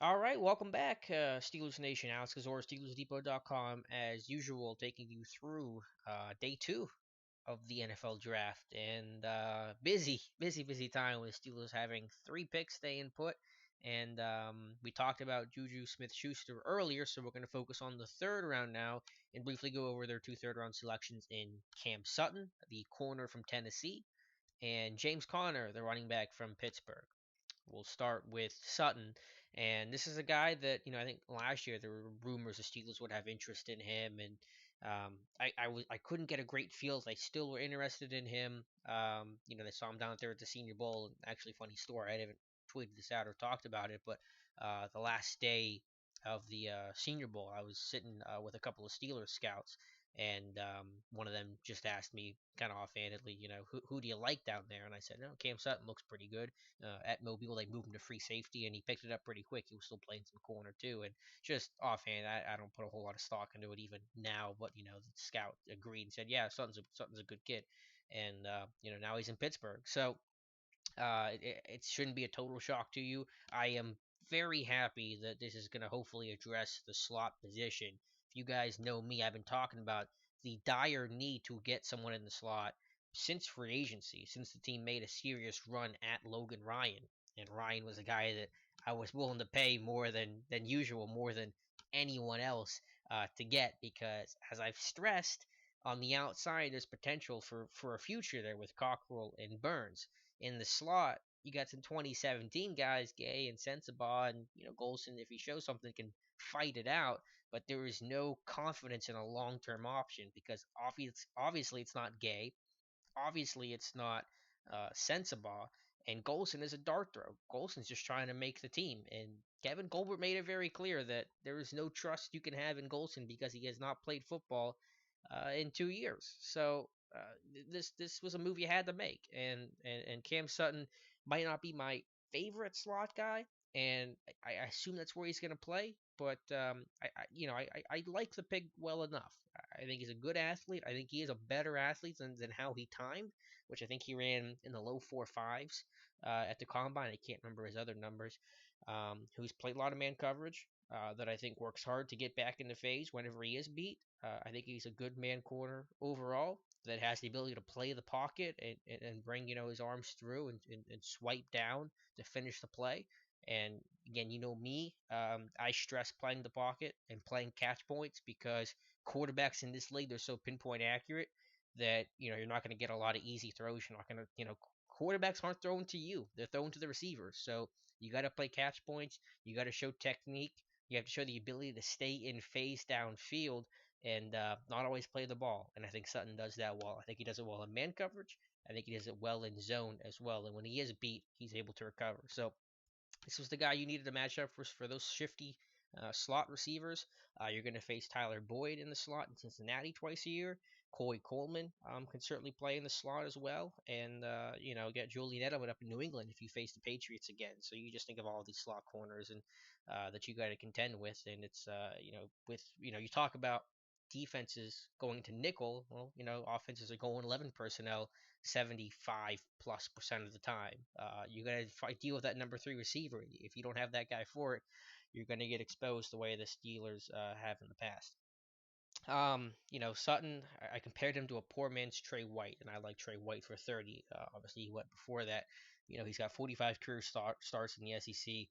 All right, welcome back, Steelers Nation. Alex Kozora, SteelersDepot.com, as usual, taking you through day two of the NFL draft. And busy time with Steelers having three picks staying put. And we talked about Juju Smith Schuster earlier, so we're going to focus on the third round now and briefly go over their two third round selections in Cam Sutton, the corner from Tennessee, and James Conner, the running back from Pittsburgh. We'll start with Sutton, and this is a guy that I think last year there were rumors the Steelers would have interest in him, and I couldn't get a great feel if they still were interested in him. They saw him down there at the Senior Bowl. Actually, funny story. I haven't tweeted this out or talked about it, but the last day of the Senior Bowl, I was sitting with a couple of Steelers scouts, and one of them just asked me kind of offhandedly, who do you like down there? And I said, no, Cam Sutton looks pretty good. At Mobile, they moved him to free safety, and he picked it up pretty quick. He was still playing some corner too, and just offhand, I don't put a whole lot of stock into it even now. But the scout agreed and said, yeah, Sutton's a good kid, and now he's in Pittsburgh, so it shouldn't be a total shock to you. I am very happy that this is going to hopefully address the slot position. If you guys know me, I've been talking about the dire need to get someone in the slot since free agency, since the team made a serious run at Logan Ryan. And Ryan was a guy that I was willing to pay more than usual, more than anyone else to get, because as I've stressed, on the outside there's potential for a future there with Cockrell and Burns. In the slot, you got some 2017 guys, Gay and Sensabaugh, and Golson, if he shows something, can fight it out. But there is no confidence in a long-term option because obviously it's not Gay, obviously it's not Sensabaugh, and Golson is a dart throw. Golson's just trying to make the team, and Kevin Colbert made it very clear that there is no trust you can have in Golson because he has not played football in 2 years. So this was a move you had to make, and Cam Sutton might not be my favorite slot guy, and I assume that's where he's going to play. But I like the pick well enough. I think he's a good athlete. I think he is a better athlete than how he timed, which I think he ran in the low 4.5s at the combine. I can't remember his other numbers. Who's played a lot of man coverage, that I think works hard to get back into phase whenever he is beat. I think he's a good man corner overall that has the ability to play the pocket and bring his arms through and swipe down to finish the play. And again, me, I stress playing the pocket and playing catch points because quarterbacks in this league, they're so pinpoint accurate that you're not going to get a lot of easy throws. You're not going to quarterbacks aren't thrown to you; they're thrown to the receivers. So you got to play catch points. You got to show technique. You have to show the ability to stay in phase downfield and not always play the ball. And I think Sutton does that well. I think he does it well in man coverage. I think he does it well in zone as well. And when he is beat, he's able to recover. So this was the guy you needed to match up for those shifty slot receivers. You're going to face Tyler Boyd in the slot in Cincinnati twice a year. Corey Coleman can certainly play in the slot as well, and get Julian Edelman up in New England if you face the Patriots again. So you just think of all these slot corners and that you got to contend with, and it's with you talk about defenses going to nickel. Well, offenses are going 11 personnel 75+% of the time. You got to deal with that number three receiver. If you don't have that guy for it, you're going to get exposed the way the Steelers have in the past. Sutton, I compared him to a poor man's Trey White, and I like Trey White for 30. Obviously, he went before that. He's got 45 career starts in the SEC.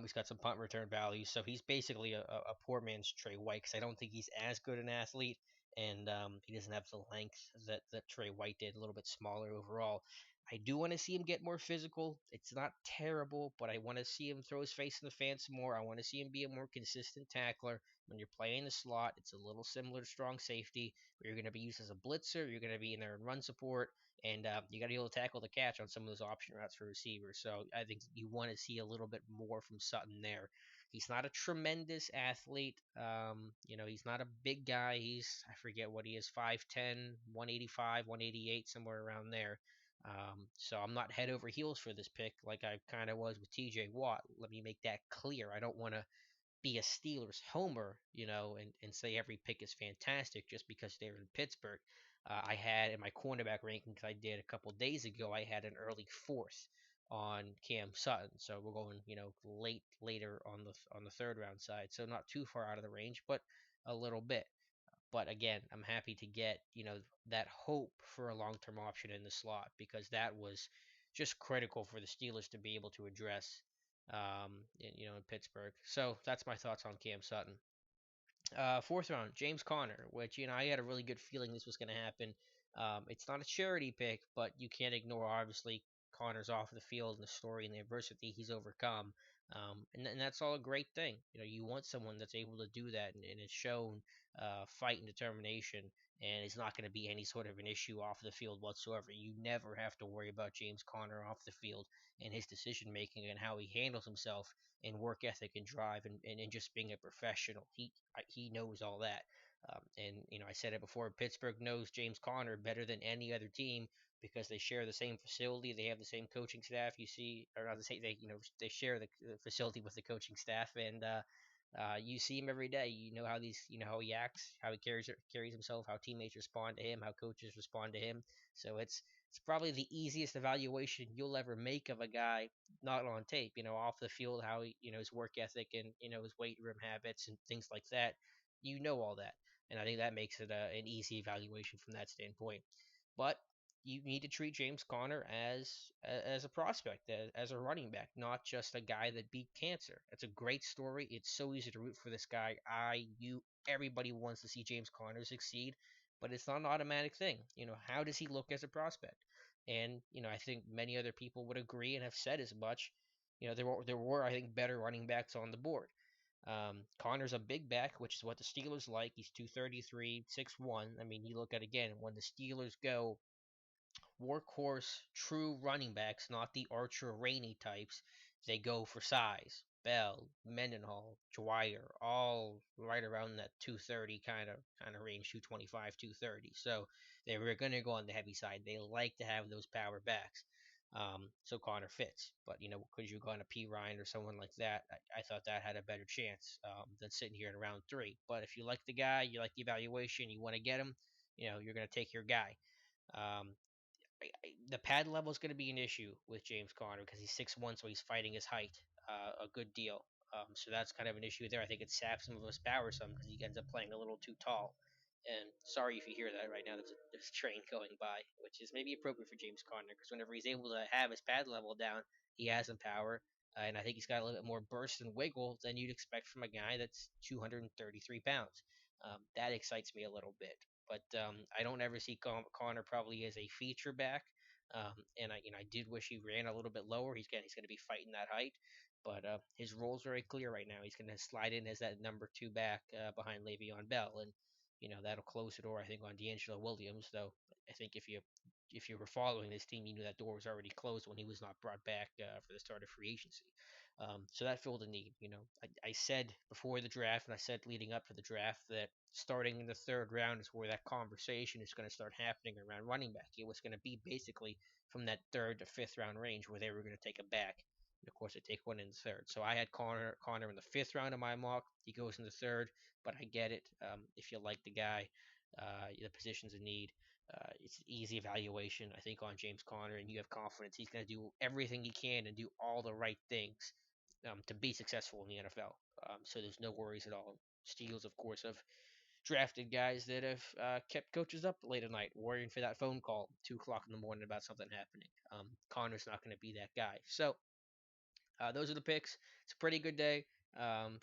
He's got some punt return value, so he's basically a poor man's Trey White because I don't think he's as good an athlete, and he doesn't have the length that Trey White did, a little bit smaller overall. I do want to see him get more physical. It's not terrible, but I want to see him throw his face in the fan some more. I want to see him be a more consistent tackler. When you're playing the slot, it's a little similar to strong safety, where you're going to be used as a blitzer. You're going to be in there in run support, and you got to be able to tackle the catch on some of those option routes for receivers. So I think you want to see a little bit more from Sutton there. He's not a tremendous athlete. He's not a big guy. I forget what he is, 5'10", 185, 188, somewhere around there. So I'm not head over heels for this pick like I kind of was with TJ Watt. Let me make that clear. I don't want to be a Steelers homer, and say every pick is fantastic just because they're in Pittsburgh. I had in my cornerback rankings I did a couple days ago, I had an early fourth on Cam Sutton. So we're going, later on the third round side. So not too far out of the range, but a little bit. But again, I'm happy to get, that hope for a long-term option in the slot because that was just critical for the Steelers to be able to address, in Pittsburgh. So that's my thoughts on Cam Sutton. Fourth round, James Conner, which I had a really good feeling this was going to happen. It's not a charity pick, but you can't ignore obviously Conner's off the field and the story and the adversity he's overcome. And that's all a great thing. You want someone that's able to do that and has shown fight and determination, and it's not going to be any sort of an issue off the field whatsoever. You never have to worry about James Conner off the field and his decision making and how he handles himself and work ethic and drive and just being a professional. He knows all that. And I said it before. Pittsburgh knows James Conner better than any other team because they share the same facility. They have the same coaching staff. You see, or not the same. They share the facility with the coaching staff, and you see him every day. You know how how he acts, how he carries himself, how teammates respond to him, how coaches respond to him. So it's probably the easiest evaluation you'll ever make of a guy not on tape, off the field, how he, his work ethic and, his weight room habits and things like that. All that. And I think that makes it an easy evaluation from that standpoint. But you need to treat James Conner as a prospect, as a running back, not just a guy that beat cancer. It's a great story. It's so easy to root for this guy. Everybody wants to see James Conner succeed, but it's not an automatic thing. How does he look as a prospect? And I think many other people would agree and have said as much. There were I think better running backs on the board. Connor's a big back, which is what the Steelers like. He's 233, 6'1". I mean, you look at again when the Steelers go workhorse, true running backs, not the Archer Rainey types. They go for size. Bell, Mendenhall, Dwyer, all right around that 230 kind of range, 225, 230. So they were going to go on the heavy side. They like to have those power backs. So Connor fits. But could you go on a P Ryan or someone like that? I thought that had a better chance than sitting here in round three. But if you like the guy, you like the evaluation, you want to get him, you're going to take your guy. Um, the pad level is going to be an issue with James Conner because he's 6'1", so he's fighting his height a good deal. So that's kind of an issue there. I think it saps some of his power some because he ends up playing a little too tall. And sorry if you hear that right now. There's a train going by, which is maybe appropriate for James Conner because whenever he's able to have his pad level down, he has some power. And I think he's got a little bit more burst and wiggle than you'd expect from a guy that's 233 pounds. That excites me a little bit. But I don't ever see Connor probably as a feature back. And I did wish he ran a little bit lower. He's going to be fighting that height, but his role's very clear right now. He's going to slide in as that number two back behind Le'Veon Bell, and that'll close the door I think on D'Angelo Williams. Though I think if you were following this team, you knew that door was already closed when he was not brought back for the start of free agency. So that filled a need. I said before the draft, and I said leading up to the draft that starting in the third round is where that conversation is going to start happening around running back. It was going to be basically from that third to fifth round range where they were going to take a back. And of course, they take one in the third. So I had Connor in the fifth round of my mock. He goes in the third, but I get it. If you like the guy, the position's in need. It's an easy evaluation, I think, on James Conner, and you have confidence he's going to do everything he can and do all the right things to be successful in the NFL. So there's no worries at all. Steelers, of course, have drafted guys that have kept coaches up late at night, worrying for that phone call 2 o'clock in the morning about something happening. Connor's not going to be that guy. So those are the picks. It's a pretty good day.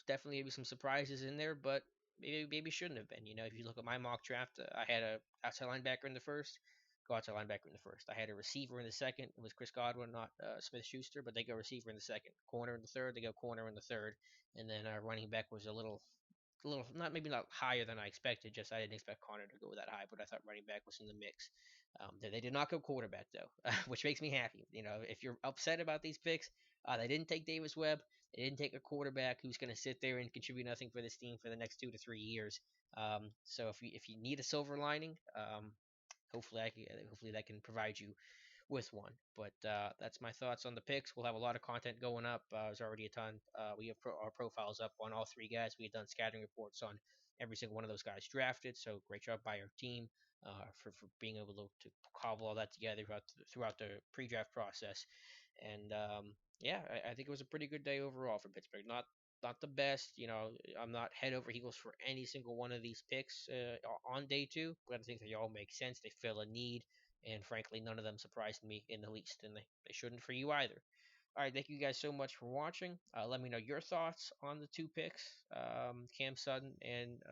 Definitely maybe some surprises in there, but maybe shouldn't have been. If you look at my mock draft, I had a outside linebacker in the first. Go outside linebacker in the first. I had a receiver in the second. It was Chris Godwin, not Smith Schuster, but they go receiver in the second. Corner in the third. They go corner in the third, and then running back was a little not maybe not higher than I expected. Just I didn't expect Connor to go that high, but I thought running back was in the mix. They did not go quarterback though, which makes me happy. If you're upset about these picks, they didn't take Davis Webb. They didn't take a quarterback who's going to sit there and contribute nothing for this team for the next 2 to 3 years. So if you need a silver lining, hopefully that can provide you with one. But that's my thoughts on the picks. We'll have a lot of content going up. There's already a ton. We have our profiles up on all three guys. We have done scattering reports on every single one of those guys drafted. So great job by our team for being able to cobble all that together throughout the pre-draft process. And yeah, I think it was a pretty good day overall for Pittsburgh. Not the best, I'm not head over heels for any single one of these picks on day two, but I think they all make sense. They fill a need, and frankly, none of them surprised me in the least, and they shouldn't for you either. All right, thank you guys so much for watching. Let me know your thoughts on the two picks, Cam Sutton and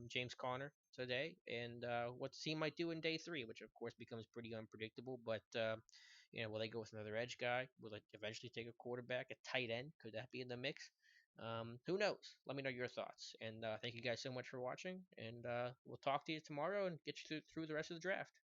James Conner today, and what the team might do in day three, which of course becomes pretty unpredictable. But will they go with another edge guy? Will they eventually take a quarterback, a tight end? Could that be in the mix? Who knows? Let me know your thoughts. And thank you guys so much for watching. And we'll talk to you tomorrow and get you through the rest of the draft.